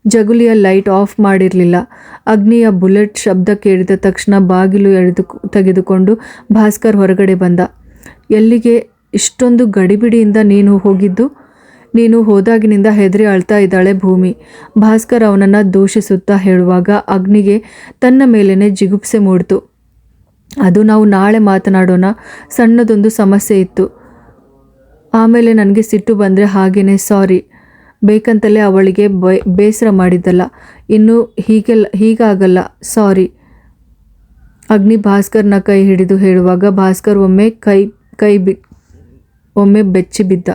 ಜಗುಲಿಯ light off ಮಾಡಿರಲಿಲ್ಲ. ಅಗ್ನಿಯ bullet ಶಬ್ದ ಕೇಳಿದ ತಕ್ಷಣ ಬಾಗಿಲು ತೆಗೆದುಕೊಂಡು ಭಾಸ್ಕರ್ ಹೊರಗಡೆ ಬಂದ. ಎಲ್ಲಿಗೆ ಇಷ್ಟೊಂದು ಗಡಿಬಿಡಿಯಿಂದ ನೀನು ಹೋಗಿದ್ದು? ನೀನು ಹೋದಾಗಿನಿಂದ ಹೆದರಿ ಅಳ್ತಾ ಇದ್ದಾಳೆ ಭೂಮಿ. ಭಾಸ್ಕರ್ ಅವನನ್ನು ದೂಷಿಸುತ್ತಾ ಹೇಳುವಾಗ ಅಗ್ನಿಗೆ ತನ್ನ ಮೇಲೇನೆ ಜಿಗುಪ್ಸೆ ಮೂಡಿತು. ಅದು ನಾವು ನಾಳೆ ಮಾತನಾಡೋಣ, ಸಣ್ಣದೊಂದು ಸಮಸ್ಯೆ ಇತ್ತು. ಆಮೇಲೆ ನನಗೆ ಸಿಟ್ಟು ಬಂದರೆ ಹಾಗೇನೆ ಸಾರಿ, ಬೇಕಂತಲೇ ಅವಳಿಗೆ ಬೇಸರ ಮಾಡಿದ್ದಲ್ಲ, ಇನ್ನು ಹೀಗಾಗಲ್ಲ ಸಾರಿ. ಅಗ್ನಿ ಭಾಸ್ಕರ್ನ ಕೈ ಹಿಡಿದು ಹೇಳುವಾಗ ಭಾಸ್ಕರ್ ಒಮ್ಮೆ ಬೆಚ್ಚಿ ಬಿದ್ದ.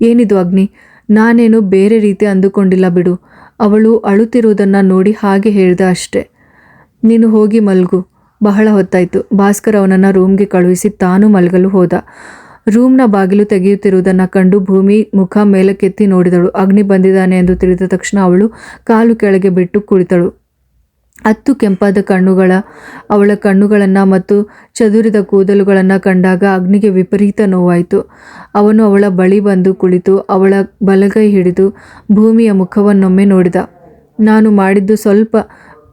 ಏನಿದು ಅಗ್ನಿ? ನಾನೇನು ಬೇರೆ ರೀತಿ ಅಂದುಕೊಂಡಿಲ್ಲ ಬಿಡು. ಅವಳು ಅಳುತ್ತಿರುವುದನ್ನು ನೋಡಿ ಹಾಗೆ ಹೇಳ್ದೆ ಅಷ್ಟೆ. ನೀನು ಹೋಗಿ ಮಲ್ಗು, ಬಹಳ ಹೊತ್ತಾಯಿತು. ಭಾಸ್ಕರ್ ಅವನನ್ನು ರೂಮ್ಗೆ ಕಳುಹಿಸಿ ತಾನು ಮಲಗಲು ಹೋದ. ರೂಮ್ನ ಬಾಗಿಲು ತೆಗೆಯುತ್ತಿರುವುದನ್ನು ಕಂಡು ಭೂಮಿ ಮುಖ ಮೇಲಕ್ಕೆತ್ತಿ ನೋಡಿದಳು. ಅಗ್ನಿ ಬಂದಿದ್ದಾನೆ ಎಂದು ತಿಳಿದ ತಕ್ಷಣ ಅವಳು ಕಾಲು ಕೆಳಗೆ ಬಿಟ್ಟು ಕುಳಿತಳು. ಹತ್ತು ಕೆಂಪಾದ ಅವಳ ಕಣ್ಣುಗಳನ್ನು ಮತ್ತು ಚದುರಿದ ಕೂದಲುಗಳನ್ನು ಕಂಡಾಗ ಅಗ್ನಿಗೆ ವಿಪರೀತ ನೋವಾಯಿತು. ಅವನು ಅವಳ ಬಳಿ ಬಂದು ಕುಳಿತು ಅವಳ ಬಲಗೈ ಹಿಡಿದು ಭೂಮಿಯ ಮುಖವನ್ನೊಮ್ಮೆ ನೋಡಿದ.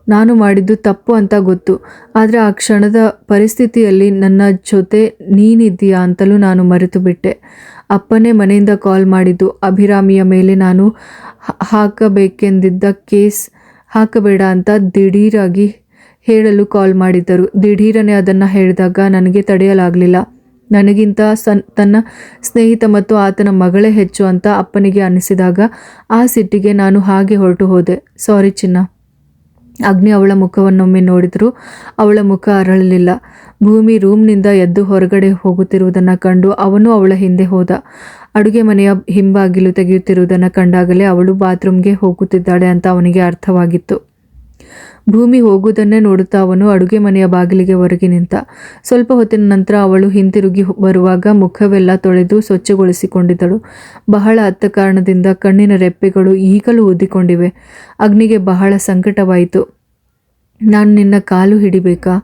ನಾನು ಮಾಡಿದ್ದು ತಪ್ಪು ಅಂತ ಗೊತ್ತು, ಆದರೆ ಆ ಕ್ಷಣದ ಪರಿಸ್ಥಿತಿಯಲ್ಲಿ ನನ್ನ ಜೊತೆ ನೀನಿದ್ದೀಯಾ ಅಂತಲೂ ನಾನು ಮರೆತು ಬಿಟ್ಟೆ. ಅಪ್ಪನೇ ಮನೆಯಿಂದ ಕಾಲ್ ಮಾಡಿದ್ದು. ಅಭಿರಾಮಿಯ ಮೇಲೆ ನಾನು ಹಾಕಬೇಕೆಂದಿದ್ದ ಕೇಸ್ ಹಾಕಬೇಡ ಅಂತ ದಿಢೀರಾಗಿ ಹೇಳಲು ಕಾಲ್ ಮಾಡಿದ್ದರು. ದಿಢೀರನೆ ಅದನ್ನು ಹೇಳಿದಾಗ ನನಗೆ ತಡೆಯಲಾಗಲಿಲ್ಲ. ನನಗಿಂತ ತನ್ನ ಸ್ನೇಹಿತ ಮತ್ತು ಆತನ ಮಗಳೇ ಹೆಚ್ಚು ಅಂತ ಅಪ್ಪನಿಗೆ ಅನಿಸಿದಾಗ ಆ ಸಿಟ್ಟಿಗೆ ನಾನು ಹಾಗೆ ಹೊರಟು ಹೋದೆ. ಸಾರಿ ಚಿನ್ನ. ಅಗ್ನಿ ಅವಳ ಮುಖವನ್ನೊಮ್ಮೆ ನೋಡಿದರೂ ಅವಳ ಮುಖ ಅರಳಲಿಲ್ಲ. ಭೂಮಿ ರೂಮ್ನಿಂದ ಎದ್ದು ಹೊರಗಡೆ ಹೋಗುತ್ತಿರುವುದನ್ನು ಕಂಡು ಅವನು ಅವಳ ಹಿಂದೆ ಹೋದ. ಅಡುಗೆ ಮನೆಯ ಹಿಂಬಾಗಿಲು ತೆಗೆಯುತ್ತಿರುವುದನ್ನು ಕಂಡಾಗಲೇ ಅವಳು ಬಾತ್ರೂಮ್ಗೆ ಹೋಗುತ್ತಿದ್ದಾಳೆ ಅಂತ ಅವನಿಗೆ ಅರ್ಥವಾಗಿತ್ತು. ಭೂಮಿ ಹೋಗುವುದನ್ನೇ ನೋಡುತ್ತಾ ಅವನು ಅಡುಗೆ ಮನೆಯ ಬಾಗಿಲಿಗೆ ಹೊರಗೆ ನಿಂತ. ಸ್ವಲ್ಪ ಹೊತ್ತಿನ ನಂತರ ಅವಳು ಹಿಂತಿರುಗಿ ಬರುವಾಗ ಮುಖವೆಲ್ಲ ತೊಳೆದು ಸ್ವಚ್ಛಗೊಳಿಸಿಕೊಂಡಿದ್ದಳು. ಬಹಳ ಅತ್ತ ಕಾರಣದಿಂದ ಕಣ್ಣಿನ ರೆಪ್ಪೆಗಳು ಈಗಲೂ ಊದಿಕೊಂಡಿವೆ. ಅಗ್ನಿಗೆ ಬಹಳ ಸಂಕಟವಾಯಿತು. ನಾನು ನಿನ್ನ ಕಾಲು ಹಿಡಿಬೇಕಾ?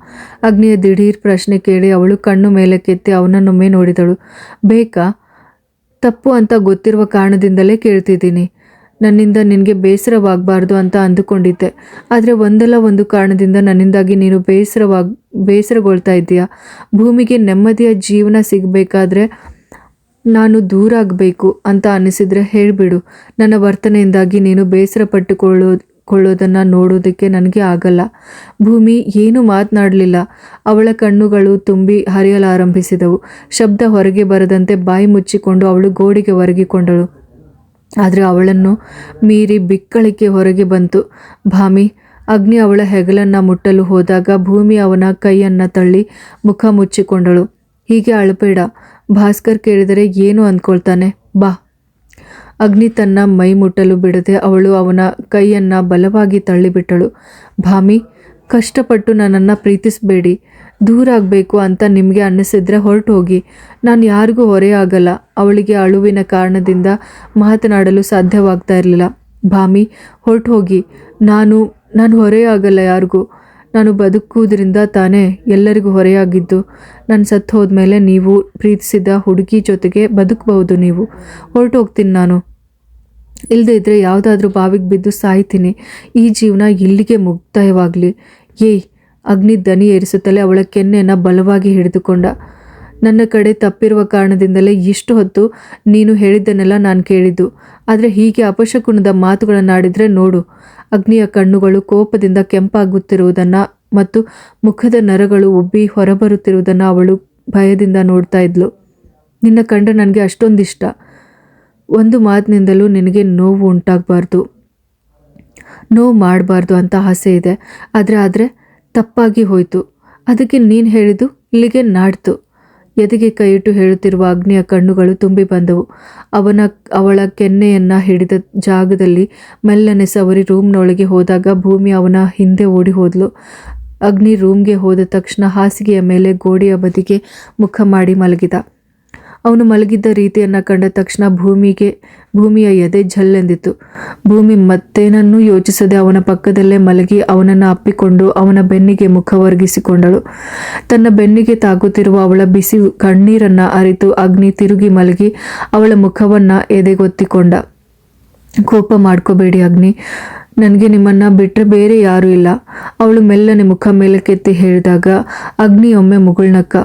ಅಗ್ನಿಯ ದಿಢೀರ್ ಪ್ರಶ್ನೆ ಕೇಳಿ ಅವಳು ಕಣ್ಣು ಮೇಲಕ್ಕೆತ್ತಿ ಅವನನ್ನೊಮ್ಮೆ ನೋಡಿದಳು. ಬೇಕಾ? ತಪ್ಪು ಅಂತ ಗೊತ್ತಿರುವ ಕಾರಣದಿಂದಲೇ ಕೇಳ್ತಿದ್ದೀನಿ. ನನ್ನಿಂದ ನಿನಗೆ ಬೇಸರವಾಗಬಾರ್ದು ಅಂತ ಅಂದುಕೊಂಡಿದ್ದೆ, ಆದರೆ ಒಂದಲ್ಲ ಒಂದು ಕಾರಣದಿಂದ ನನ್ನಿಂದಾಗಿ ನೀನು ಬೇಸರಗೊಳ್ತಾ ಇದ್ದೀಯಾ? ಭೂಮಿಗೆ ನೆಮ್ಮದಿಯ ಜೀವನ ಸಿಗಬೇಕಾದ್ರೆ ನಾನು ದೂರ ಆಗಬೇಕು ಅಂತ ಅನಿಸಿದರೆ ಹೇಳಿಬಿಡು. ನನ್ನ ವರ್ತನೆಯಿಂದಾಗಿ ನೀನು ಬೇಸರ ಪಟ್ಟುಕೊಳ್ಳೋದನ್ನು ನೋಡೋದಕ್ಕೆ ನನಗೆ ಆಗಲ್ಲ. ಭೂಮಿ ಏನೂ ಮಾತನಾಡಲಿಲ್ಲ. ಅವಳ ಕಣ್ಣುಗಳು ತುಂಬಿ ಹರಿಯಲಾರಂಭಿಸಿದವು. ಶಬ್ದ ಹೊರಗೆ ಬರದಂತೆ ಬಾಯಿ ಮುಚ್ಚಿಕೊಂಡು ಅವಳು ಗೋಡೆಗೆ ಒರಗಿಕೊಂಡಳು. ಆದರೆ ಅವಳನ್ನು ಮೀರಿ ಬಿಕ್ಕಳಿಕೆ ಹೊರಗೆ ಬಂತು. ಭಾಮಿ. ಅಗ್ನಿ ಅವಳ ಹೆಗಲನ್ನು ಮುಟ್ಟಲು ಹೋದಾಗ ಭೂಮಿ ಅವನ ಕೈಯನ್ನು ತಳ್ಳಿ ಮುಖ ಮುಚ್ಚಿಕೊಂಡಳು. ಹೀಗೆ ಅಳಬೇಡ. ಭಾಸ್ಕರ್ ಕೇಳಿದರೆ ಏನು ಅಂದ್ಕೊಳ್ತಾನೆ? ಬಾ. ಅಗ್ನಿ ತನ್ನ ಮೈ ಮುಟ್ಟಲು ಬಿಡದೆ ಅವನ ಕೈಯನ್ನು ಬಲವಾಗಿ ತಳ್ಳಿಬಿಟ್ಟಳು. ಭಾಮಿ, ಕಷ್ಟಪಟ್ಟು ನನ್ನನ್ನು ಪ್ರೀತಿಸಬೇಡಿ. ದೂರ ಆಗಬೇಕು ಅಂತ ನಿಮಗೆ ಅನ್ನಿಸಿದ್ರೆ ಹೊರಟು ಹೋಗಿ. ನಾನು ಯಾರಿಗೂ ಹೊರೆಯಾಗಲ್ಲ. ಅವಳಿಗೆ ಅಳುವಿನ ಕಾರಣದಿಂದ ಮಾತನಾಡಲು ಸಾಧ್ಯವಾಗ್ತಾ ಇರಲಿಲ್ಲ. ಭಾಮಿ, ಹೊರಟು ಹೋಗಿ. ನಾನು ಹೊರೆಯಾಗಲ್ಲ ಯಾರಿಗೂ. ನಾನು ಬದುಕುವುದರಿಂದ ತಾನೇ ಎಲ್ಲರಿಗೂ ಹೊರೆಯಾಗಿದ್ದು. ನಾನು ಸತ್ತು ಹೋದ್ಮೇಲೆ ನೀವು ಪ್ರೀತಿಸಿದ ಹುಡುಗಿ ಜೊತೆಗೆ ಬದುಕಬಹುದು. ನೀವು ಹೊರಟು ಹೋಗ್ತೀನಿ. ನಾನು ಇಲ್ಲದೇ ಇದ್ದರೆ ಯಾವುದಾದ್ರೂ ಬಾವಿಗೆ ಬಿದ್ದು ಸಾಯ್ತೀನಿ. ಈ ಜೀವನ ಇಲ್ಲಿಗೆ ಮುಕ್ತಾಯವಾಗಲಿ. ಏಯ್. ಅಗ್ನಿ ದನಿ ಏರಿಸುತ್ತಲೇ ಅವಳ ಕೆನ್ನೆಯನ್ನು ಬಲವಾಗಿ ಹಿಡಿದುಕೊಂಡ. ನನ್ನ ಕಡೆ ತಪ್ಪಿರುವ ಕಾರಣದಿಂದಲೇ ಇಷ್ಟು ಹೊತ್ತು ನೀನು ಹೇಳಿದ್ದನ್ನೆಲ್ಲ ನಾನು ಕೇಳಿದ್ದು. ಆದರೆ ಹೀಗೆ ಅಪಶಕುನದ ಮಾತುಗಳನ್ನಾಡಿದರೆ ನೋಡು. ಅಗ್ನಿಯ ಕಣ್ಣುಗಳು ಕೋಪದಿಂದ ಕೆಂಪಾಗುತ್ತಿರುವುದನ್ನು ಮತ್ತು ಮುಖದ ನರಗಳು ಉಬ್ಬಿ ಹೊರಬರುತ್ತಿರುವುದನ್ನು ಅವಳು ಭಯದಿಂದ ನೋಡ್ತಾ ಇದ್ಲು. ನಿನ್ನ ಕಂಡ್ರೆ ನನಗೆ ಅಷ್ಟೊಂದಿಷ್ಟ. ಒಂದು ಮಾತಿನಿಂದಲೂ ನಿನಗೆ ನೋವು ಉಂಟಾಗಬಾರ್ದು, ನೋವು ಮಾಡಬಾರ್ದು ಅಂತ ಆಸೆ ಇದೆ. ಆದರೆ ತಪ್ಪಾಗಿ ಹೋಯಿತು. ಅದಕ್ಕೆ ನೀನು ಹೇಳಿದ್ದು ಇಲ್ಲಿಗೆ ನಾಡ್ತು. ಎದೆಗೆ ಕೈಯಿಟ್ಟು ಹೇಳುತ್ತಿರುವ ಅಗ್ನಿಯ ಕಣ್ಣುಗಳು ತುಂಬಿ ಬಂದವು. ಅವಳ ಕೆನ್ನೆಯನ್ನು ಹಿಡಿದ ಜಾಗದಲ್ಲಿ ಮೆಲ್ಲನೆ ಸವರಿ ರೂಮ್ನೊಳಗೆ ಹೋದಾಗ ಭೂಮಿ ಅವನ ಹಿಂದೆ ಓಡಿ ಹೋದ್ಲು. ಅಗ್ನಿ ರೂಮ್ಗೆ ಹೋದ ತಕ್ಷಣ ಹಾಸಿಗೆಯ ಮೇಲೆ ಗೋಡೆಯ ಬದಿಗೆ ಮುಖ ಮಾಡಿ ಮಲಗಿದ. ಅವನು ಮಲಗಿದ್ದ ರೀತಿಯನ್ನು ಕಂಡ ತಕ್ಷಣ ಭೂಮಿಯ ಎದೆ ಝಲ್ಲೆಂದಿತು. ಭೂಮಿ ಮತ್ತೇನನ್ನೂ ಯೋಚಿಸದೆ ಅವನ ಪಕ್ಕದಲ್ಲೇ ಮಲಗಿ ಅವನನ್ನು ಅಪ್ಪಿಕೊಂಡು ಅವನ ಬೆನ್ನಿಗೆ ಮುಖ ಒರಗಿಸಿಕೊಂಡಳು. ತನ್ನ ಬೆನ್ನಿಗೆ ತಾಗುತ್ತಿರುವ ಅವಳ ಬಿಸಿ ಕಣ್ಣೀರನ್ನು ಅರಿತು ಅಗ್ನಿ ತಿರುಗಿ ಮಲಗಿ ಅವಳ ಮುಖವನ್ನು ಎದೆಗೊತ್ತಿಕೊಂಡ. ಕೋಪ ಮಾಡ್ಕೋಬೇಡಿ ಅಗ್ನಿ. ನನಗೆ ನಿಮ್ಮನ್ನು ಬಿಟ್ಟರೆ ಬೇರೆ ಯಾರೂ ಇಲ್ಲ. ಅವಳು ಮೆಲ್ಲನೆ ಮುಖ ಮೇಲಕ್ಕೆತ್ತಿ ಹೇಳಿದಾಗ ಅಗ್ನಿ ಒಮ್ಮೆ ಮುಗುಳ್ನಕ್ಕ.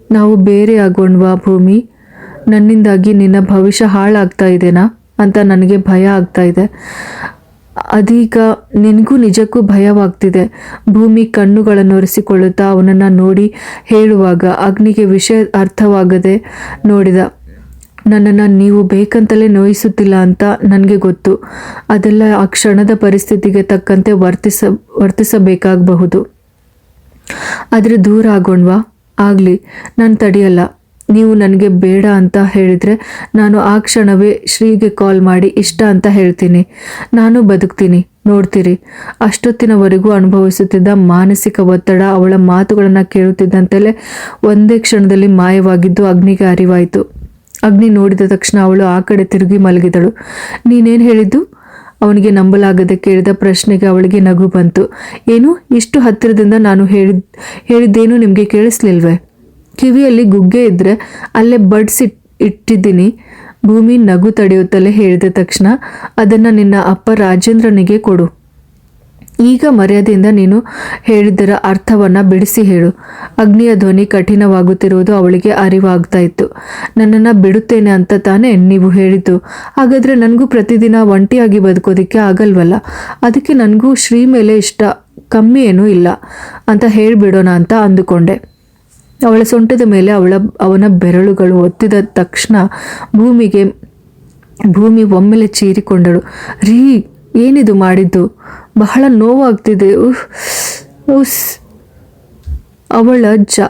ನಾವು ಬೇರೆ ಆಗೋಣ್ವಾ ಭೂಮಿ? ನನ್ನಿಂದಾಗಿ ನಿನ್ನ ಭವಿಷ್ಯ ಹಾಳಾಗ್ತಾ ಇದೆನಾ ಅಂತ ನನಗೆ ಭಯ ಆಗ್ತಾ ಇದೆ. ಅದೀಗ ನಿನಗೂ ನಿಜಕ್ಕೂ ಭಯವಾಗ್ತಿದೆ. ಭೂಮಿ ಕಣ್ಣುಗಳನ್ನು ಒರೆಸಿಕೊಳ್ಳುತ್ತಾ ಅವನನ್ನು ನೋಡಿ ಹೇಳುವಾಗ ಅಗ್ನಿಗೆ ವಿಷಯ ಅರ್ಥವಾಗದೆ ನೋಡಿದ. ನನ್ನನ್ನು ನೀವು ಬೇಕಂತಲೇ ನೋಯಿಸುತ್ತಿಲ್ಲ ಅಂತ ನನಗೆ ಗೊತ್ತು. ಅದೆಲ್ಲ ಆ ಕ್ಷಣದ ಪರಿಸ್ಥಿತಿಗೆ ತಕ್ಕಂತೆ ವರ್ತಿಸಬೇಕಾಗಬಹುದು. ಆದರೆ ದೂರ ಆಗೋಣ್ವಾ? ಆಗಲಿ, ನಾನು ತಡೆಯಲ್ಲ. ನೀವು ನನಗೆ ಬೇಡ ಅಂತ ಹೇಳಿದರೆ ನಾನು ಆ ಕ್ಷಣವೇ ಶ್ರೀಗೆ ಕಾಲ್ ಮಾಡಿ ಇಷ್ಟ ಅಂತ ಹೇಳ್ತೀನಿ. ನಾನು ಬದುಕ್ತೀನಿ, ನೋಡ್ತೀರಿ. ಅಷ್ಟೊತ್ತಿನವರೆಗೂ ಅನುಭವಿಸುತ್ತಿದ್ದ ಮಾನಸಿಕ ಒತ್ತಡ ಅವಳ ಮಾತುಗಳನ್ನು ಕೇಳುತ್ತಿದ್ದಂತೆಯೇ ಒಂದೇ ಕ್ಷಣದಲ್ಲಿ ಮಾಯವಾಗಿದ್ದು ಅಗ್ನಿಗೆ ಅರಿವಾಯಿತು. ಅಗ್ನಿ ನೋಡಿದ ತಕ್ಷಣ ಅವಳು ಆ ಕಡೆ ತಿರುಗಿ ಮಲಗಿದಳು. ನೀನೇನು ಹೇಳಿದ್ದು? ಅವನಿಗೆ ನಂಬಲಾಗದೆ ಕೇಳಿದ ಪ್ರಶ್ನೆಗೆ ಅವಳಿಗೆ ನಗು ಬಂತು. ಏನು, ಇಷ್ಟು ಹತ್ತಿರದಿಂದ ನಾನು ಹೇಳಿದ್ದೇನು ನಿಮಗೆ ಕೇಳಿಸ್ಲಿಲ್ವೇ? ಕಿವಿಯಲ್ಲಿ ಗುಗ್ಗೆ ಇದ್ದರೆ ಅಲ್ಲೇ ಬಡ್ಸ್ ಇಟ್ಟಿದ್ದೀನಿ. ಭೂಮಿ ನಗು ತಡೆಯುತ್ತಲೇ ಹೇಳಿದ ತಕ್ಷಣ ಅದನ್ನು ನಿನ್ನ ಅಪ್ಪ ರಾಜೇಂದ್ರನಿಗೆ ಕೊಡು. ಈಗ ಮರ್ಯಾದೆಯಿಂದ ನೀನು ಹೇಳಿದ್ದರ ಅರ್ಥವನ್ನು ಬಿಡಿಸಿ ಹೇಳು. ಅಗ್ನಿಯ ಧ್ವನಿ ಕಠಿಣವಾಗುತ್ತಿರುವುದು ಅವಳಿಗೆ ಅರಿವಾಗ್ತಾ ಇತ್ತು. ನನ್ನನ್ನು ಬಿಡುತ್ತೇನೆ ಅಂತ ತಾನೇ ನೀವು ಹೇಳಿದ್ದು? ಹಾಗಾದರೆ ನನಗೂ ಪ್ರತಿದಿನ ಒಂಟಿಯಾಗಿ ಬದುಕೋದಕ್ಕೆ ಆಗಲ್ವಲ್ಲ. ಅದಕ್ಕೆ ನನಗೂ ಶ್ರೀ ಮೇಲೆ ಇಷ್ಟ ಕಮ್ಮಿ ಏನೂ ಇಲ್ಲ ಅಂತ ಹೇಳಿಬಿಡೋಣ ಅಂತ ಅಂದುಕೊಂಡೆ. ಅವಳ ಸೊಂಟದ ಮೇಲೆ ಅವನ ಬೆರಳುಗಳು ಒತ್ತಿದ ತಕ್ಷಣ ಭೂಮಿ ಒಮ್ಮೆಲೆ ಚೀರಿಕೊಂಡಳು. ರೀ, ಏನಿದು ಮಾಡಿದ್ದು? ಬಹಳ ನೋವಾಗ್ತಿದೆ. ಉಸ್.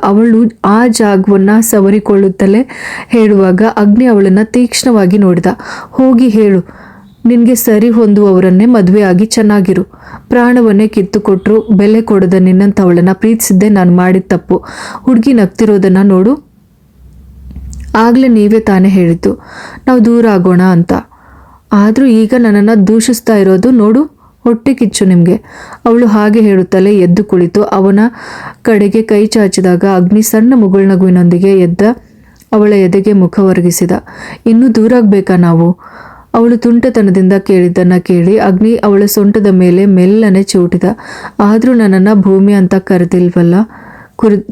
ಅವಳು ಆ ಜಾಗವನ್ನು ಸವರಿಕೊಳ್ಳುತ್ತಲೇ ಹೇಳುವಾಗ ಅಗ್ನಿ ಅವಳನ್ನು ತೀಕ್ಷ್ಣವಾಗಿ ನೋಡಿದ. ಹೋಗಿ ಹೇಳು, ನಿನಗೆ ಸರಿ ಹೊಂದುವವರನ್ನೇ ಮದುವೆಯಾಗಿ ಚೆನ್ನಾಗಿರು. ಪ್ರಾಣವನ್ನೇ ಕಿತ್ತುಕೊಟ್ರು ಬೆಲೆ ಕೊಡದ ನಿನ್ನಂಥವಳನ್ನು ಪ್ರೀತಿಸಿದ್ದೆ ನಾನು ಮಾಡಿದ ತಪ್ಪು. ಹುಡುಗಿ ನಗ್ತಿರೋದನ್ನು ನೋಡು. ಆಗಲೇ ನೀವೇ ತಾನೇ ಹೇಳಿದ್ದು ನಾವು ದೂರ ಆಗೋಣ ಅಂತ. ಆದರೂ ಈಗ ನನ್ನನ್ನು ದೂಷಿಸ್ತಾ ಇರೋದು ನೋಡು. ಹೊಟ್ಟೆ ಕಿಚ್ಚು ನಿಮಗೆ. ಅವಳು ಹಾಗೆ ಹೇಳುತ್ತಲೇ ಎದ್ದು ಕುಳಿತು ಅವನ ಕಡೆಗೆ ಕೈ ಚಾಚಿದಾಗ ಅಗ್ನಿ ಸಣ್ಣ ಮುಗುಳ್ನಗುವಿನೊಂದಿಗೆ ಎದ್ದ ಅವಳ ಎದೆಗೆ ಮುಖ ಒರಗಿಸಿದ. ಇನ್ನೂ ದೂರ ಆಗಬೇಕಾ ನಾವು? ಅವಳು ತುಂಟತನದಿಂದ ಕೇಳಿದ್ದನ್ನು ಕೇಳಿ ಅಗ್ನಿ ಅವಳ ಸೊಂಟದ ಮೇಲೆ ಮೆಲ್ಲನೆ ಚೂಟಿದ. ಆದರೂ ನನ್ನನ್ನು ಭೂಮಿ ಅಂತ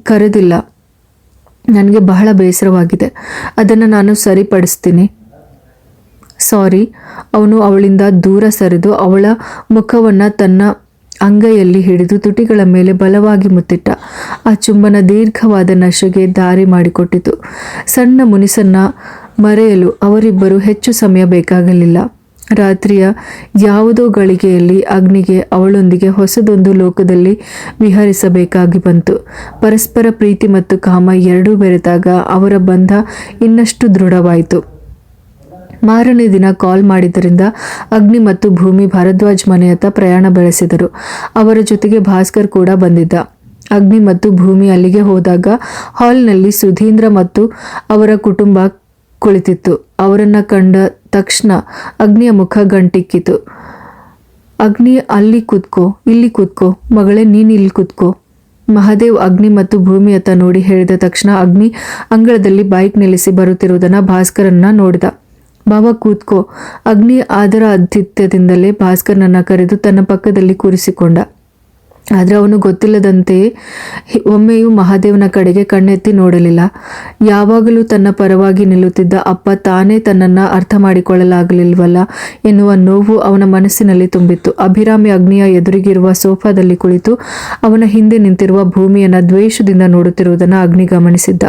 ಕರೆದಿಲ್ಲ. ನನಗೆ ಬಹಳ ಬೇಸರವಾಗಿದೆ. ಅದನ್ನು ನಾನು ಸರಿಪಡಿಸ್ತೀನಿ. ಸಾರಿ. ಅವನು ಅವಳಿಂದ ದೂರ ಸರಿದು ಅವಳ ಮುಖವನ್ನು ತನ್ನ ಅಂಗೈಯಲ್ಲಿ ಹಿಡಿದು ತುಟಿಗಳ ಮೇಲೆ ಬಲವಾಗಿ ಮುತ್ತಿಟ್ಟ. ಆ ಚುಂಬನ ದೀರ್ಘವಾದ ನಶೆಗೆ ದಾರಿ ಮಾಡಿಕೊಟ್ಟಿತು. ಸಣ್ಣ ಮುನಿಸನ್ನು ಮರೆಯಲು ಅವರಿಬ್ಬರು ಹೆಚ್ಚು ಸಮಯ ಬೇಕಾಗಲಿಲ್ಲ. ರಾತ್ರಿಯ ಯಾವುದೋ ಗಳಿಗೆಯಲ್ಲಿ ಅಗ್ನಿಗೆ ಅವಳೊಂದಿಗೆ ಹೊಸದೊಂದು ಲೋಕದಲ್ಲಿ ವಿಹರಿಸಬೇಕಾಗಿ ಬಂತು. ಪರಸ್ಪರ ಪ್ರೀತಿ ಮತ್ತು ಕಾಮ ಎರಡೂ ಬೆರೆತಾಗ ಅವರ ಬಂಧ ಇನ್ನಷ್ಟು ದೃಢವಾಯಿತು. ಮಾರನೇ ದಿನ ಕಾಲ್ ಮಾಡಿದ್ದರಿಂದ ಅಗ್ನಿ ಮತ್ತು ಭೂಮಿ ಭಾರದ್ವಾಜ್ ಮನೆಯತ್ತ ಪ್ರಯಾಣ ಬೆಳೆಸಿದರು. ಅವರ ಜೊತೆಗೆ ಭಾಸ್ಕರ್ ಕೂಡ ಬಂದಿದ್ದ. ಅಗ್ನಿ ಮತ್ತು ಭೂಮಿ ಅಲ್ಲಿಗೆ ಹೋದಾಗ ಹಾಲ್ನಲ್ಲಿ ಸುಧೀಂದ್ರ ಮತ್ತು ಅವರ ಕುಟುಂಬ ಕುಳಿತಿತ್ತು. ಅವರನ್ನು ಕಂಡ ತಕ್ಷಣ ಅಗ್ನಿಯ ಮುಖ ಗಂಟಿಕ್ಕಿತು. ಅಗ್ನಿ, ಅಲ್ಲಿ ಕೂತ್ಕೋ, ಇಲ್ಲಿ ಕೂತ್ಕೋ ಮಗಳೇ, ನೀನು ಇಲ್ಲಿ ಕೂತ್ಕೋ. ಮಹಾದೇವ್ ಅಗ್ನಿ ಮತ್ತು ಭೂಮಿಯತ್ತ ನೋಡಿ ಹೇಳಿದ ತಕ್ಷಣ ಅಗ್ನಿ ಅಂಗಳದಲ್ಲಿ ಬೈಕ್ ನಿಲ್ಲಿಸಿ ಬರುತ್ತಿರುವುದನ್ನು ಭಾಸ್ಕರನ್ನ ನೋಡಿದ. ಬಾಬಾ ಕೂತ್ಕೋ. ಅಗ್ನಿ ಅದರ ಆತಿಥ್ಯದಿಂದಲೇ ಭಾಸ್ಕರ್ನನ್ನು ಕರೆದು ತನ್ನ ಪಕ್ಕದಲ್ಲಿ ಕೂರಿಸಿಕೊಂಡ. ಆದರೆ ಅವನು ಗೊತ್ತಿಲ್ಲದಂತೆಯೇ ಒಮ್ಮೆಯೂ ಮಹಾದೇವನ ಕಡೆಗೆ ಕಣ್ಣೆತ್ತಿ ನೋಡಲಿಲ್ಲ. ಯಾವಾಗಲೂ ತನ್ನ ಪರವಾಗಿ ನಿಲ್ಲುತ್ತಿದ್ದ ಅಪ್ಪ ತಾನೇ ತನ್ನನ್ನು ಅರ್ಥ ಮಾಡಿಕೊಳ್ಳಲಾಗಲಿಲ್ವಲ್ಲ ಎನ್ನುವ ನೋವು ಅವನ ಮನಸ್ಸಿನಲ್ಲಿ ತುಂಬಿತ್ತು. ಅಭಿರಾಮಿ ಅಗ್ನಿಯ ಎದುರಿಗಿರುವ ಸೋಫಾದಲ್ಲಿ ಕುಳಿತು ಅವನ ಹಿಂದೆ ನಿಂತಿರುವ ಭೂಮಿಯನ್ನು ದ್ವೇಷದಿಂದ ನೋಡುತ್ತಿರುವುದನ್ನು ಅಗ್ನಿ ಗಮನಿಸಿದ್ದ.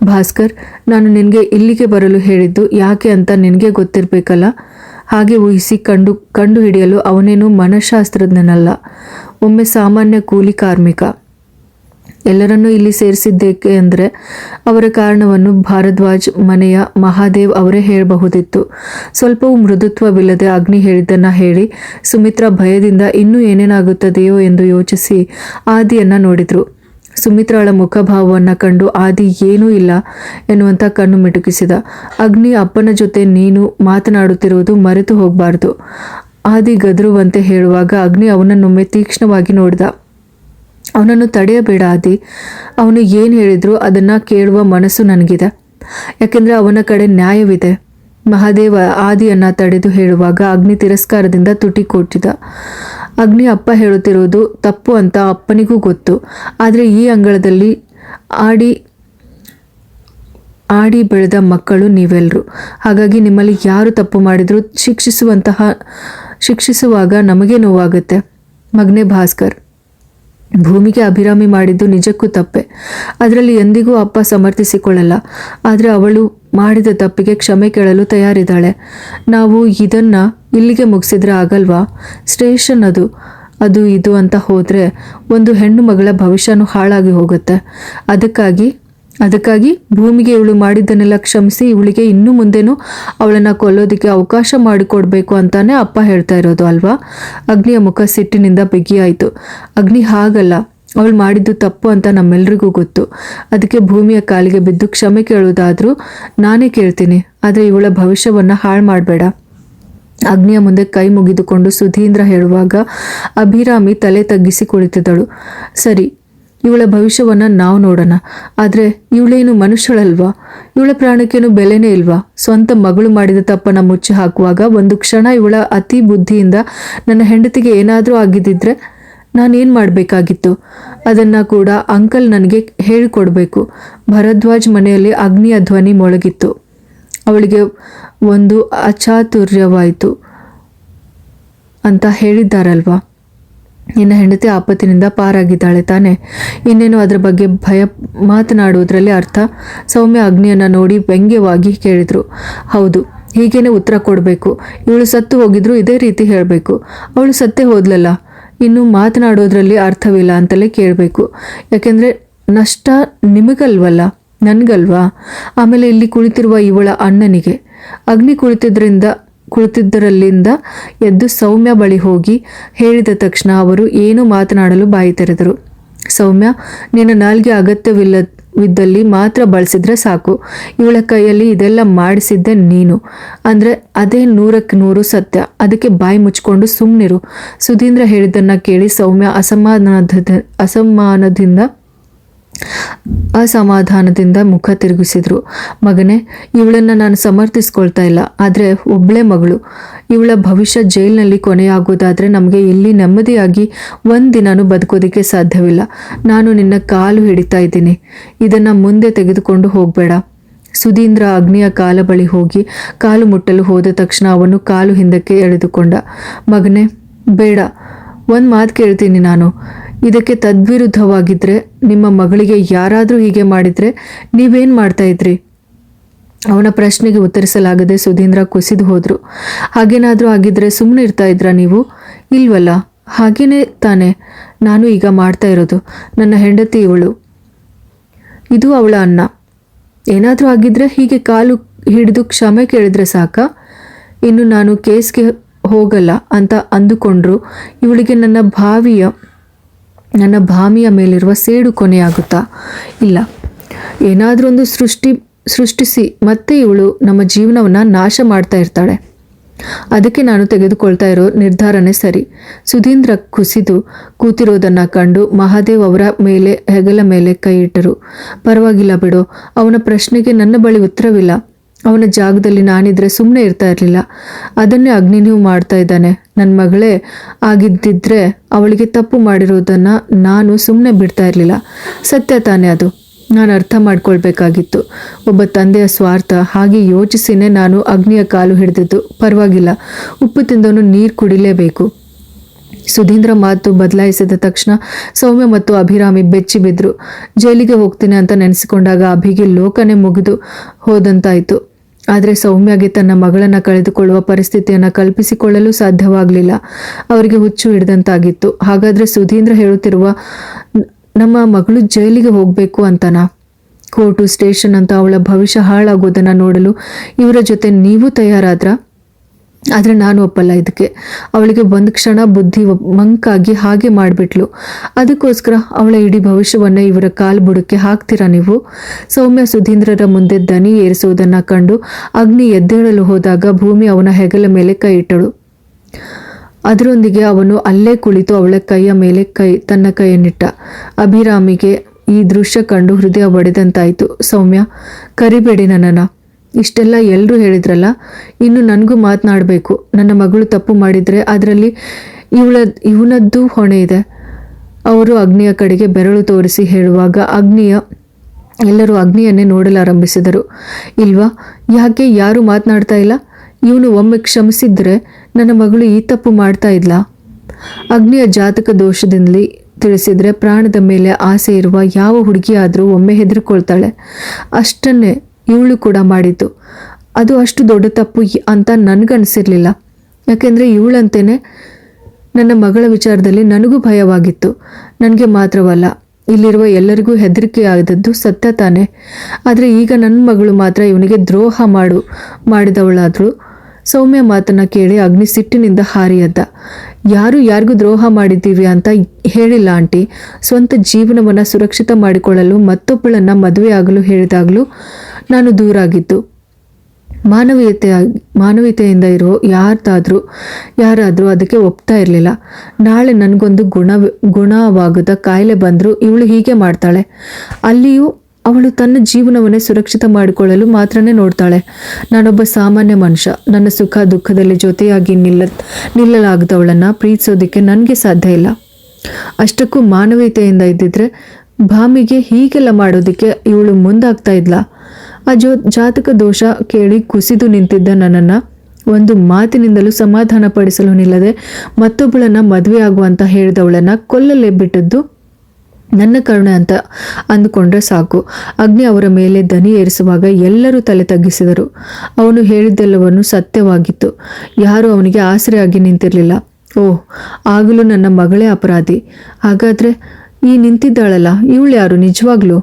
ಭಾಸ್ಕರ್, ನಾನು ನಿನಗೆ ಇಲ್ಲಿಗೆ ಬರಲು ಹೇಳಿದ್ದು ಯಾಕೆ ಅಂತ ನಿನಗೆ ಗೊತ್ತಿರಬೇಕಲ್ಲ. ಹಾಗೆ ಊಹಿಸಿ ಕಂಡು ಹಿಡಿಯಲು ಅವನೇನು ಮನಃಶಾಸ್ತ್ರಜ್ಞನಲ್ಲ, ಒಮ್ಮೆ ಸಾಮಾನ್ಯ ಕೂಲಿ ಕಾರ್ಮಿಕ. ಎಲ್ಲರನ್ನೂ ಇಲ್ಲಿ ಸೇರಿಸಿದ್ದೇಕೆ ಅಂದರೆ ಅವರ ಕಾರಣವನ್ನು ಭಾರದ್ವಾಜ್ ಮನೆಯ ಮಹಾದೇವ್ ಅವರೇ ಹೇಳಬಹುದಿತ್ತು. ಸ್ವಲ್ಪವೂ ಮೃದುತ್ವವಿಲ್ಲದೆ ಅಗ್ನಿ ಹೇಳಿದ್ದನ್ನು ಹೇಳಿ ಸುಮಿತ್ರಾ ಭಯದಿಂದ ಇನ್ನೂ ಏನೇನಾಗುತ್ತದೆಯೋ ಎಂದು ಯೋಚಿಸಿ ಆದಿಯನ್ನು ನೋಡಿದರು. ಸುಮಿತ್ರಾಳ ಮುಖಭಾವವನ್ನು ಕಂಡು ಆದಿ ಏನೂ ಇಲ್ಲ ಎನ್ನುವಂಥ ಕಣ್ಣು ಮಿಟುಕಿಸಿದ. ಅಗ್ನಿ, ಅಪ್ಪನ ಜೊತೆ ನೀನು ಮಾತನಾಡುತ್ತಿರುವುದು ಮರೆತು ಹೋಗಬಾರ್ದು. ಆದಿ ಗದರುವಂತೆ ಹೇಳುವಾಗ ಅಗ್ನಿ ಅವನನ್ನೊಮ್ಮೆ ತೀಕ್ಷ್ಣವಾಗಿ ನೋಡಿದ. ಅವನನ್ನು ತಡೆಯಬೇಡ ಆದಿ. ಅವನು ಏನು ಹೇಳಿದ್ರು ಅದನ್ನು ಕೇಳುವ ಮನಸ್ಸು ನನಗಿದೆ. ಯಾಕೆಂದರೆ ಅವನ ಕಡೆ ನ್ಯಾಯವಿದೆ. ಮಹಾದೇವ ಆದಿಯನ್ನ ತಡೆದು ಹೇಳುವಾಗ ಅಗ್ನಿ ತಿರಸ್ಕಾರದಿಂದ ತುಟಿ ಕೊಟ್ಟಿದ. ಅಗ್ನಿ ಅಪ್ಪ ಹೇಳುತ್ತಿರುವುದು ತಪ್ಪು ಅಂತ ಅಪ್ಪನಿಗೂ ಗೊತ್ತು. ಆದರೆ ಈ ಅಂಗಳದಲ್ಲಿ ಆಡಿ ಬೆಳೆದ ಮಕ್ಕಳು ನೀವೆಲ್ಲರೂ. ಹಾಗಾಗಿ ನಿಮ್ಮಲ್ಲಿ ಯಾರು ತಪ್ಪು ಮಾಡಿದ್ರು ಶಿಕ್ಷಿಸುವಾಗ ನಮಗೆ ನೋವಾಗುತ್ತೆ. ಮಗನೇ ಭಾಸ್ಕರ್, ಭೂಮಿಗೆ ಅಭಿರಾಮಿ ಮಾಡಿದ್ದು ನಿಜಕ್ಕೂ ತಪ್ಪೆ. ಅದರಲ್ಲಿ ಎಂದಿಗೂ ಅಪ್ಪ ಸಮರ್ಥಿಸಿಕೊಳ್ಳಲ್ಲ. ಆದರೆ ಅವಳು ಮಾಡಿದ ತಪ್ಪಿಗೆ ಕ್ಷಮೆ ಕೇಳಲು ತಯಾರಿದ್ದಾಳೆ. ನಾವು ಇದನ್ನು ಇಲ್ಲಿಗೆ ಮುಗಿಸಿದ್ರೆ ಆಗಲ್ವಾ? ಸ್ಟೇಷನ್ ಅದು ಇದು ಅಂತ ಹೋದರೆ ಒಂದು ಹೆಣ್ಣು ಮಗಳ ಭವಿಷ್ಯನೂ ಹಾಳಾಗಿ ಹೋಗುತ್ತೆ. ಅದಕ್ಕಾಗಿ ಭೂಮಿಗೆ ಇವಳು ಮಾಡಿದ್ದನ್ನೆಲ್ಲ ಕ್ಷಮಿಸಿ ಇವಳಿಗೆ ಇನ್ನು ಮುಂದೆನೂ ಅವಳನ್ನು ಕೊಲ್ಲೋದಕ್ಕೆ ಅವಕಾಶ ಮಾಡಿಕೊಡ್ಬೇಕು ಅಂತಾನೆ ಅಪ್ಪ ಹೇಳ್ತಾ ಇರೋದು ಅಲ್ವಾ? ಅಗ್ನಿಯ ಮುಖ ಸಿಟ್ಟಿನಿಂದ ಬಿಗಿಯಾಯಿತು. ಅಗ್ನಿ ಹಾಗಲ್ಲ, ಅವಳು ಮಾಡಿದ್ದು ತಪ್ಪು ಅಂತ ನಮ್ಮೆಲ್ರಿಗೂ ಗೊತ್ತು. ಅದಕ್ಕೆ ಭೂಮಿಯ ಕಾಲಿಗೆ ಬಿದ್ದು ಕ್ಷಮೆ ಕೇಳೋದಾದರೂ ನಾನೇ ಕೇಳ್ತೀನಿ. ಆದರೆ ಇವಳ ಭವಿಷ್ಯವನ್ನು ಹಾಳು ಮಾಡಬೇಡ. ಅಗ್ನಿಯ ಮುಂದೆ ಕೈ ಮುಗಿದುಕೊಂಡು ಸುಧೀಂದ್ರ ಹೇಳುವಾಗ ಅಭಿರಾಮಿ ತಲೆ ತಗ್ಗಿಸಿ ಕುಳಿತಿದ್ದಳು. ಸರಿ, ಇವಳ ಭವಿಷ್ಯವನ್ನು ನಾವು ನೋಡೋಣ. ಆದರೆ ಇವಳೇನು ಮನುಷ್ಯಳಲ್ವಾ? ಇವಳ ಪ್ರಾಣಕ್ಕೇನು ಬೆಲೆನೇ ಇಲ್ವಾ? ಸ್ವಂತ ಮಗಳು ಮಾಡಿದ ತಪ್ಪನ್ನು ಮುಚ್ಚಿ ಹಾಕುವಾಗ ಒಂದು ಕ್ಷಣ ಇವಳ ಅತಿ ಬುದ್ಧಿಯಿಂದ ನನ್ನ ಹೆಂಡತಿಗೆ ಏನಾದರೂ ಆಗಿದ್ದಿದ್ರೆ ನಾನೇನು ಮಾಡಬೇಕಾಗಿತ್ತು? ಅದನ್ನು ಕೂಡ ಅಂಕಲ್ ನನಗೆ ಹೇಳಿಕೊಡ್ಬೇಕು. ಭರದ್ವಾಜ್ ಮನೆಯಲ್ಲಿ ಅಗ್ನಿಯ ಧ್ವನಿ ಮೊಳಗಿತ್ತು. ಅವಳಿಗೆ ಒಂದು ಅಚಾತುರ್ಯವಾಯಿತು ಅಂತ ಹೇಳಿದ್ದಾರಲ್ವಾ? ನಿನ್ನ ಹೆಂಡತಿ ಆಪತ್ತಿನಿಂದ ಪಾರಾಗಿದ್ದಾಳೆ ತಾನೆ? ಇನ್ನೇನು ಅದರ ಬಗ್ಗೆ ಮಾತನಾಡುವುದರಲ್ಲಿ ಅರ್ಥ? ಸೌಮ್ಯ ಅಗ್ನಿಯನ್ನು ನೋಡಿ ವ್ಯಂಗ್ಯವಾಗಿ ಕೇಳಿದ್ರು. ಹೌದು, ಹೀಗೇನೆ ಉತ್ತರ ಕೊಡಬೇಕು. ಇವಳು ಸತ್ತು ಹೋಗಿದ್ರು ಇದೇ ರೀತಿ ಹೇಳಬೇಕು. ಅವಳು ಸತ್ತೇ ಹೋದ್ಲಲ್ಲ, ಇನ್ನು ಮಾತನಾಡೋದ್ರಲ್ಲಿ ಅರ್ಥವಿಲ್ಲ ಅಂತಲೇ ಕೇಳಬೇಕು. ಯಾಕೆಂದರೆ ನಷ್ಟ ನಿಮಗಲ್ವಲ್ಲ, ನನಗಲ್ವಾ? ಆಮೇಲೆ ಇಲ್ಲಿ ಕುಳಿತಿರುವ ಇವಳ ಅಣ್ಣನಿಗೆ. ಅಗ್ನಿ ಕುಳಿತಿದ್ದರಲ್ಲಿಂದ ಎದ್ದು ಸೌಮ್ಯ ಬಳಿ ಹೋಗಿ ಹೇಳಿದ ತಕ್ಷಣ ಅವರು ಏನೂ ಮಾತನಾಡಲು ಬಾಯಿ ತೆರೆದರು. ಸೌಮ್ಯ, ನಿನ್ನ ನಾಲ್ಗೆ ಅಗತ್ಯವಿಲ್ಲವಿದ್ದಲ್ಲಿ ಮಾತ್ರ ಬಳಸಿದ್ರೆ ಸಾಕು. ಇವಳ ಕೈಯಲ್ಲಿ ಇದೆಲ್ಲ ಮಾಡಿಸಿದ್ದೆ ನೀನು ಅಂದರೆ ಅದೇ 100ಕ್ಕೆ 100 ಸತ್ಯ. ಅದಕ್ಕೆ ಬಾಯಿ ಮುಚ್ಕೊಂಡು ಸುಮ್ಮನಿರು. ಸುಧೀಂದ್ರ ಹೇಳಿದ್ದನ್ನು ಕೇಳಿ ಸೌಮ್ಯ ಅಸಮಾಧಾನದಿಂದ ಮುಖ ತಿರುಗಿಸಿದ್ರು. ಮಗನೇ, ಇವಳನ್ನು ನಾನು ಸಮರ್ಥಿಸ್ಕೊಳ್ತಾ ಇಲ್ಲ. ಆದರೆ ಒಬ್ಬಳೇ ಮಗಳು. ಇವಳ ಭವಿಷ್ಯ ಜೈಲಿನಲ್ಲಿ ಕೊನೆಯಾಗೋದಾದರೆ ನಮಗೆ ಇಲ್ಲಿ ನೆಮ್ಮದಿಯಾಗಿ ಒಂದಿನೂ ಬದುಕೋದಕ್ಕೆ ಸಾಧ್ಯವಿಲ್ಲ. ನಾನು ನಿನ್ನ ಕಾಲು ಹಿಡಿತಾ ಇದ್ದೀನಿ. ಇದನ್ನು ಮುಂದೆ ತೆಗೆದುಕೊಂಡು ಹೋಗಬೇಡ. ಸುಧೀಂದ್ರ ಅಗ್ನಿಯ ಕಾಲ ಬಳಿ ಹೋಗಿ ಕಾಲು ಮುಟ್ಟಲು ಹೋದ ತಕ್ಷಣ ಅವನು ಕಾಲು ಹಿಂದಕ್ಕೆ ಎಳೆದುಕೊಂಡ. ಮಗನೇ, ಬೇಡ, ಒಂದು ಮಾತು ಕೇಳ್ತೀನಿ ನಾನು. ಇದಕ್ಕೆ ತದ್ವಿರುದ್ಧವಾಗಿದ್ದರೆ ನಿಮ್ಮ ಮಗಳಿಗೆ ಯಾರಾದರೂ ಹೀಗೆ ಮಾಡಿದರೆ ನೀವೇನು ಮಾಡ್ತಾ ಇದ್ರಿ? ಅವನ ಪ್ರಶ್ನೆಗೆ ಉತ್ತರಿಸಲಾಗದೆ ಸುಧೀಂದ್ರ ಕುಸಿದು ಹೋದರು. ಹಾಗೇನಾದರೂ ಆಗಿದ್ರೆ ಸುಮ್ಮನೆ ಇರ್ತಾ ಇದ್ರಾ ನೀವು? ಇಲ್ವಲ್ಲ, ಹಾಗೇನೇ ತಾನೆ ನಾನು ಈಗ ಮಾಡ್ತಾ ಇರೋದು. ನನ್ನ ಹೆಂಡತಿ ಇವಳು, ಇದು ಅವಳ ಅಣ್ಣ. ಏನಾದರೂ ಆಗಿದ್ರೆ ಹೀಗೆ ಕಾಲು ಹಿಡಿದು ಕ್ಷಮೆ ಕೇಳಿದ್ರೆ ಸಾಕ? ಇನ್ನು ನಾನು ಕೇಸ್ಗೆ ಹೋಗಲ್ಲ ಅಂತ ಅಂದುಕೊಂಡ್ರು ಇವಳಿಗೆ ನನ್ನ ಭಾಮಿಯ ಮೇಲಿರುವ ಸೇಡು ಕೊನೆಯಾಗುತ್ತಾ? ಇಲ್ಲ, ಏನಾದರೂ ಒಂದು ಸೃಷ್ಟಿಸಿ ಮತ್ತೆ ಇವಳು ನಮ್ಮ ಜೀವನವನ್ನು ನಾಶ ಮಾಡ್ತಾ ಇರ್ತಾಳೆ. ಅದಕ್ಕೆ ನಾನು ತೆಗೆದುಕೊಳ್ತಾ ಇರೋ ನಿರ್ಧಾರನೇ ಸರಿ. ಸುಧೀಂದ್ರ ಕುಸಿದು ಕೂತಿರೋದನ್ನು ಕಂಡು ಮಹಾದೇವ್ ಅವರ ಹೆಗಲ ಮೇಲೆ ಕೈ ಇಟ್ಟರು. ಪರವಾಗಿಲ್ಲ ಬಿಡು, ಅವನ ಪ್ರಶ್ನೆಗೆ ನನ್ನ ಬಳಿ ಉತ್ತರವಿಲ್ಲ. ಅವನ ಜಾಗದಲ್ಲಿ ನಾನಿದ್ರೆ ಸುಮ್ಮನೆ ಇರ್ತಾ ಇರಲಿಲ್ಲ. ಅದನ್ನೇ ಅಗ್ನಿನೂ ಮಾಡ್ತಾ ಇದ್ದಾನೆ. ನನ್ನ ಮಗಳೇ ಆಗಿದ್ದಿದ್ರೆ ಅವಳಿಗೆ ತಪ್ಪು ಮಾಡಿರೋದನ್ನು ನಾನು ಸುಮ್ಮನೆ ಬಿಡ್ತಾ ಇರಲಿಲ್ಲ. ಸತ್ಯ ತಾನೇ ಅದು. ನಾನು ಅರ್ಥ ಮಾಡ್ಕೊಳ್ಬೇಕಾಗಿತ್ತು. ಒಬ್ಬ ತಂದೆಯ ಸ್ವಾರ್ಥ. ಹಾಗೆ ಯೋಚಿಸಿನೇ ನಾನು ಅಗ್ನಿಯ ಕಾಲು ಹಿಡಿದಿದ್ದು. ಪರವಾಗಿಲ್ಲ, ಉಪ್ಪು ತಿಂದವನು ನೀರು ಕುಡಿಲೇಬೇಕು. ಸುಧೀಂದ್ರ ಮಾತು ಬದಲಾಯಿಸಿದ ತಕ್ಷಣ ಸೌಮ್ಯ ಮತ್ತು ಅಭಿರಾಮಿ ಬೆಚ್ಚಿ ಬಿದ್ರು. ಜೈಲಿಗೆ ಹೋಗ್ತೀನಿ ಅಂತ ನೆನೆಸಿಕೊಂಡಾಗ ಅಭಿಗೆ ಲೋಕನೇ ಮುಗಿದು ಹೋದಂತಾಯಿತು. ಆದರೆ ಸೌಮ್ಯಗೆ ತನ್ನ ಮಗಳನ್ನು ಕಳೆದುಕೊಳ್ಳುವ ಪರಿಸ್ಥಿತಿಯನ್ನು ಕಲ್ಪಿಸಿಕೊಳ್ಳಲು ಸಾಧ್ಯವಾಗಲಿಲ್ಲ. ಅವರಿಗೆ ಹುಚ್ಚು ಹಿಡಿದಂತಾಗಿತ್ತು. ಹಾಗಾದರೆ ಸುಧೀಂದ್ರ ಹೇಳುತ್ತಿರುವ ನಮ್ಮ ಮಗಳು ಜೈಲಿಗೆ ಹೋಗಬೇಕು ಅಂತನಾ? ಕೋರ್ಟು, ಸ್ಟೇಷನ್ ಅಂತ ಅವಳ ಭವಿಷ್ಯ ಹಾಳಾಗೋದನ್ನು ನೋಡಲು ಇವರ ಜೊತೆ ನೀವು ತಯಾರಾದ್ರ? ಆದರೆ ನಾನು ಒಪ್ಪಲ್ಲ ಇದಕ್ಕೆ. ಅವಳಿಗೆ ಒಂದು ಕ್ಷಣ ಬುದ್ಧಿ ಮಂಕಾಗಿ ಹಾಗೆ ಮಾಡಿಬಿಟ್ಲು. ಅದಕ್ಕೋಸ್ಕರ ಅವಳ ಇಡೀ ಭವಿಷ್ಯವನ್ನು ಇವರ ಕಾಲು ಬುಡಕ್ಕೆ ಹಾಕ್ತೀರಾ ನೀವು? ಸೌಮ್ಯ ಸುಧೀಂದ್ರರ ಮುಂದೆ ದನಿ ಏರಿಸುವುದನ್ನು ಕಂಡು ಅಗ್ನಿ ಎದ್ದೇಳಲು ಹೋದಾಗ ಭೂಮಿ ಅವನ ಹೆಗಲ ಮೇಲೆ ಕೈ ಇಟ್ಟಳು. ಅದರೊಂದಿಗೆ ಅವನು ಅಲ್ಲೇ ಕುಳಿತು ಅವಳ ಕೈಯ ಮೇಲೆ ತನ್ನ ಕೈಯನ್ನಿಟ್ಟ. ಅಭಿರಾಮಿಗೆ ಈ ದೃಶ್ಯ ಕಂಡು ಹೃದಯ ಒಡೆದಂತಾಯಿತು. ಸೌಮ್ಯ, ಕರಿಬೇಡಿ ನನ್ನನ್ನು. ಇಷ್ಟೆಲ್ಲ ಎಲ್ಲರೂ ಹೇಳಿದ್ರಲ್ಲ, ಇನ್ನು ನನಗೂ ಮಾತನಾಡಬೇಕು. ನನ್ನ ಮಗಳು ತಪ್ಪು ಮಾಡಿದರೆ ಅದರಲ್ಲಿ ಇವನದ್ದು ಹೊಣೆ ಇದೆ. ಅವರು ಅಗ್ನಿಯ ಕಡೆಗೆ ಬೆರಳು ತೋರಿಸಿ ಹೇಳುವಾಗ ಎಲ್ಲರೂ ಅಗ್ನಿಯನ್ನೇ ನೋಡಲಾರಂಭಿಸಿದರು. ಇಲ್ವಾ, ಯಾಕೆ ಯಾರೂ ಮಾತನಾಡ್ತಾ ಇಲ್ಲ? ಇವನು ಒಮ್ಮೆ ಕ್ಷಮಿಸಿದ್ರೆ ನನ್ನ ಮಗಳು ಈ ತಪ್ಪು ಮಾಡ್ತಾ ಇದ್ಲಾ? ಅಗ್ನಿಯ ಜಾತಕ ದೋಷದಿಂದಲೇ ತಿಳಿಸಿದರೆ ಪ್ರಾಣದ ಮೇಲೆ ಆಸೆ ಇರುವ ಯಾವ ಹುಡುಗಿಯಾದರೂ ಒಮ್ಮೆ ಹೆದರ್ಕೊಳ್ತಾಳೆ. ಅಷ್ಟನ್ನೇ ಇವಳು ಕೂಡ ಮಾಡಿದ್ದು. ಅದು ಅಷ್ಟು ದೊಡ್ಡ ತಪ್ಪು ಅಂತ ನನಗನ್ಸಿರ್ಲಿಲ್ಲ. ಯಾಕೆಂದರೆ ಇವಳಂತೇನೆ ನನ್ನ ಮಗಳ ವಿಚಾರದಲ್ಲಿ ನನಗೂ ಭಯವಾಗಿತ್ತು. ನನಗೆ ಮಾತ್ರವಲ್ಲ, ಇಲ್ಲಿರುವ ಎಲ್ಲರಿಗೂ ಹೆದರಿಕೆಯಾದದ್ದು ಸತ್ಯ ತಾನೆ. ಆದರೆ ಈಗ ನನ್ನ ಮಗಳು ಮಾತ್ರ ಇವನಿಗೆ ದ್ರೋಹ ಮಾಡಿದವಳಾದರೂ. ಸೌಮ್ಯ ಮಾತನ್ನು ಕೇಳಿ ಅಗ್ನಿ ಸಿಟ್ಟಿನಿಂದ ಹಾರಿಯದ್ದ. ಯಾರಿಗೂ ದ್ರೋಹ ಮಾಡಿದ್ದೀವಿ ಅಂತ ಹೇಳಿಲ್ಲ ಆಂಟಿ. ಸ್ವಂತ ಜೀವನವನ್ನು ಸುರಕ್ಷಿತ ಮಾಡಿಕೊಳ್ಳಲು ಮತ್ತೊಬ್ಬಳನ್ನು ಮದುವೆಯಾಗಲು ಹೇಳಿದಾಗಲೂ ನಾನು ದೂರಾಗಿದ್ದು. ಮಾನವೀಯತೆಯಿಂದ ಇರೋ ಯಾರಾದರೂ ಅದಕ್ಕೆ ಒಪ್ತಾ ಇರಲಿಲ್ಲ. ನಾಳೆ ನನಗೊಂದು ಗುಣವಾಗದ ಕಾಯಿಲೆ ಬಂದರೂ ಇವಳು ಹೀಗೆ ಮಾಡ್ತಾಳೆ. ಅಲ್ಲಿಯೂ ಅವಳು ತನ್ನ ಜೀವನವನ್ನೇ ಸುರಕ್ಷಿತ ಮಾಡಿಕೊಳ್ಳಲು ಮಾತ್ರನೇ ನೋಡ್ತಾಳೆ. ನಾನೊಬ್ಬ ಸಾಮಾನ್ಯ ಮನುಷ್ಯ. ನನ್ನ ಸುಖ ದುಃಖದಲ್ಲಿ ಜೊತೆಯಾಗಿ ನಿಲ್ಲಲಾಗದವಳನ್ನು ಪ್ರೀತಿಸೋದಕ್ಕೆ ನನಗೆ ಸಾಧ್ಯ ಇಲ್ಲ. ಅಷ್ಟಕ್ಕೂ ಮಾನವೀಯತೆಯಿಂದ ಇದ್ದಿದ್ರೆ ಭಾಮಿಗೆ ಹೀಗೆಲ್ಲ ಮಾಡೋದಕ್ಕೆ ಇವಳು ಮುಂದಾಗ್ತಾ ಇದ್ಲ. ಆ ಜಾತಕ ದೋಷ ಕೇಳಿ ಕುಸಿದು ನಿಂತಿದ್ದ ನನ್ನನ್ನು ಒಂದು ಮಾತಿನಿಂದಲೂ ಸಮಾಧಾನ ಪಡಿಸಲು ನಿಲ್ಲದೆ ಮತ್ತೊಬ್ಬಳನ್ನು ಮದುವೆ ಆಗುವಂತ ಹೇಳಿದವಳನ್ನು ಕೊಲ್ಲಲೇ ಬಿಟ್ಟದ್ದು ನನ್ನ ಕರುಣೆ ಅಂತ ಅಂದುಕೊಂಡ್ರೆ ಸಾಕು. ಅಗ್ನಿ ಅವರ ಮೇಲೆ ದನಿ ಏರಿಸುವಾಗ ಎಲ್ಲರೂ ತಲೆ ತಗ್ಗಿಸಿದರು. ಅವನು ಹೇಳಿದ್ದೆಲ್ಲವನ್ನು ಸತ್ಯವಾಗಿತ್ತು. ಯಾರೂ ಅವನಿಗೆ ಆಸರೆಯಾಗಿ ನಿಂತಿರಲಿಲ್ಲ. ಓಹ್, ಆಗಲೂ ನನ್ನ ಮಗಳೇ ಅಪರಾಧಿ. ಹಾಗಾದರೆ ಈ ನಿಂತಿದ್ದಾಳಲ್ಲ, ಇವಳು ಯಾರು ನಿಜವಾಗ್ಲೂ?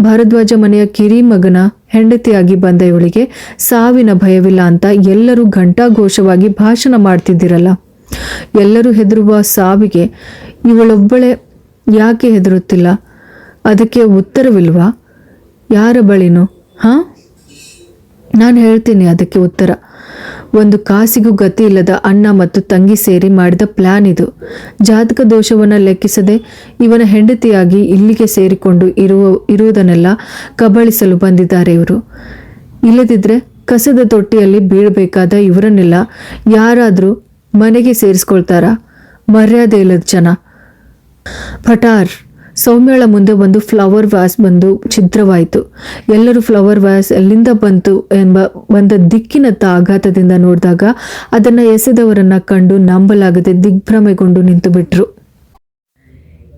ಭಾರದ್ವಾಜ ಮನೆಯ ಕಿರಿ ಮಗನ ಹೆಂಡತಿಯಾಗಿ ಬಂದ ಇವಳಿಗೆ ಸಾವಿನ ಭಯವಿಲ್ಲ ಅಂತ ಎಲ್ಲರೂ ಘಂಟಾಘೋಷವಾಗಿ ಭಾಷಣ ಮಾಡ್ತಿದ್ದಿರಲ್ಲ. ಎಲ್ಲರೂ ಹೆದರುವ ಸಾವಿಗೆ ಇವಳೊಬ್ಬಳೇ ಯಾಕೆ ಹೆದರುತ್ತಿಲ್ಲ? ಅದಕ್ಕೆ ಉತ್ತರವಿಲ್ವಾ? ಯಾರ ಬಳಿನೂ? ನಾನು ಹೇಳ್ತೀನಿ ಅದಕ್ಕೆ ಉತ್ತರ. ಒಂದು ಕಾಸಿಗೂ ಗತಿ ಇಲ್ಲದ ಅಣ್ಣ ಮತ್ತು ತಂಗಿ ಸೇರಿ ಮಾಡಿದ ಪ್ಲಾನ್ ಇದು. ಜಾತಕ ದೋಷವನ್ನು ಲೆಕ್ಕಿಸದೆ ಇವನ ಹೆಂಡತಿಯಾಗಿ ಇಲ್ಲಿಗೆ ಸೇರಿಕೊಂಡು ಇರುವುದನ್ನೆಲ್ಲ ಕಬಳಿಸಲು ಬಂದಿದ್ದಾರೆ ಇವರು. ಇಲ್ಲದಿದ್ದರೆ ಕಸದ ತೊಟ್ಟಿಯಲ್ಲಿ ಬೀಳಬೇಕಾದ ಇವರನ್ನೆಲ್ಲ ಯಾರಾದರೂ ಮನೆಗೆ ಸೇರಿಸ್ಕೊಳ್ತಾರಾ? ಮರ್ಯಾದೆ ಇಲ್ಲದ ಜನ. ಪಟಾರ್! ಸೌಮ್ಯಳ ಮುಂದೆ ಒಂದು ಫ್ಲವರ್ ವ್ಯಾಸ್ ಬಂದು ಛಿದ್ರವಾಯಿತು. ಎಲ್ಲರೂ ಫ್ಲವರ್ ವ್ಯಾಸ್ ಎಲ್ಲಿಂದ ಬಂದ ದಿಕ್ಕಿನತ್ತ ಆಘಾತದಿಂದ ನೋಡಿದಾಗ ಅದನ್ನು ಎಸೆದವರನ್ನ ಕಂಡು ನಂಬಲಾಗದೆ ದಿಗ್ಭ್ರಮೆಗೊಂಡು ನಿಂತು ಬಿಟ್ರು.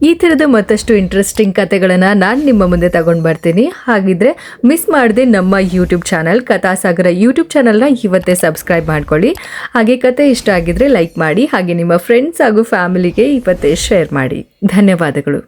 ಈ ಥರದ ಮತ್ತಷ್ಟು ಇಂಟ್ರೆಸ್ಟಿಂಗ್ ಕತೆಗಳನ್ನು ನಾನು ನಿಮ್ಮ ಮುಂದೆ ತಗೊಂಡು ಬರ್ತೀನಿ. ಹಾಗಿದ್ರೆ ಮಿಸ್ ಮಾಡದೆ ನಮ್ಮ ಯೂಟ್ಯೂಬ್ ಚಾನಲ್ ಕಥಾಸಾಗರ ಯೂಟ್ಯೂಬ್ ಚಾನಲ್ನ ಇವತ್ತೇ ಸಬ್ಸ್ಕ್ರೈಬ್ ಮಾಡ್ಕೊಳ್ಳಿ. ಹಾಗೆ ಕತೆ ಇಷ್ಟ ಆಗಿದ್ರೆ ಲೈಕ್ ಮಾಡಿ. ಹಾಗೆ ನಿಮ್ಮ ಫ್ರೆಂಡ್ಸ್ ಹಾಗೂ ಫ್ಯಾಮಿಲಿಗೆ ಇವತ್ತೇ ಶೇರ್ ಮಾಡಿ. ಧನ್ಯವಾದಗಳು.